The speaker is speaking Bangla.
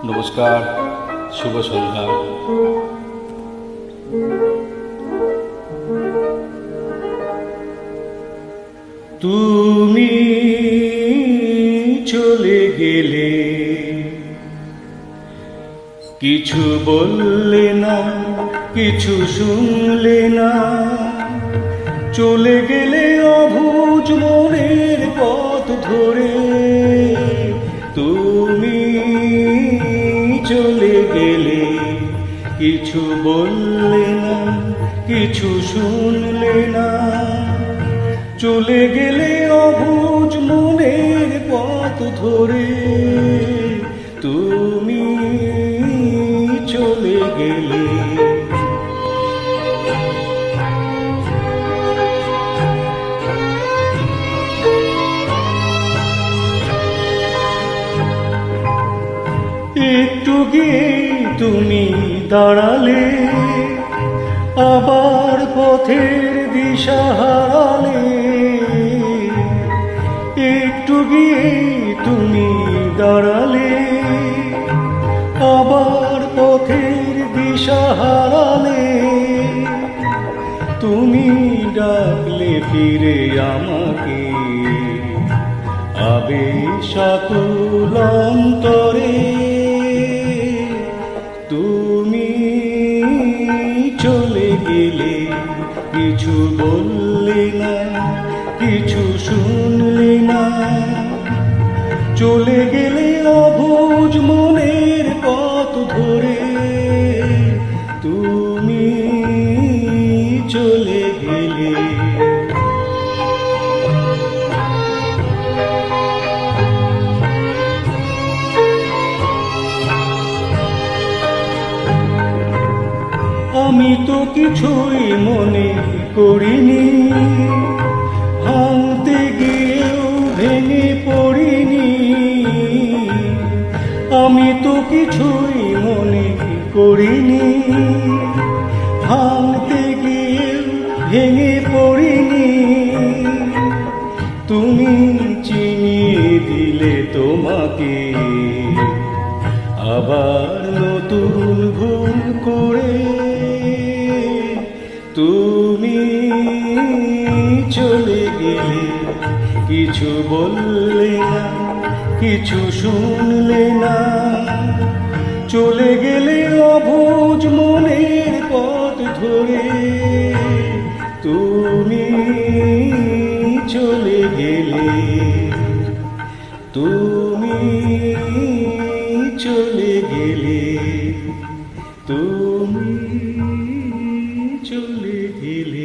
নমস্কার, শুভ সন্ধ্যা। তুমি চলে গেলে, কিছু বললে না, কিছু শুনলে না, চলে গেলে অবুঝ মনের পথ ধরে। তুমি চলে গেলে, কিছু বললে না, কিছু শুনলে না, চলে গেলে অবুঝ মনের পথ ধরে। তুমি চলে গেলে, একটু গিয়ে তুমি দাঁড়ালে, আবার পথের দিশা হারালে। একটু গিয়ে তুমি দাঁড়ালে, আবার পথের দিশা হারালে। তুমি ডাকলে ফিরে আমাকে, আবেশাকুল অন্তরে। তুমি চলে গেলে, কিছু বললে না, কিছু শুনলে না, চলে গেলে অবুঝ মনের পথ ধরে। তুমি চলে গেলে, আমি তো কিছুই মনে করিনি, ভাঙতে গিয়েও ভেঙে পড়িনি। আমি তো কিছুই মনে করিনি, ভাঙতে গিয়েও ভেঙে পড়িনি। তুমি চিনিয়ে দিলে তোমাকে, আবার নতুন ভুল করে। তুমি চলে গেলে, কিছু বললে না, কিছু শুনলে না, চলে গেলে অবুঝ মনের পথ ধরে। তুমি চলে গেলে, তুমি চলে গেলে, তুমি চলে গেলে।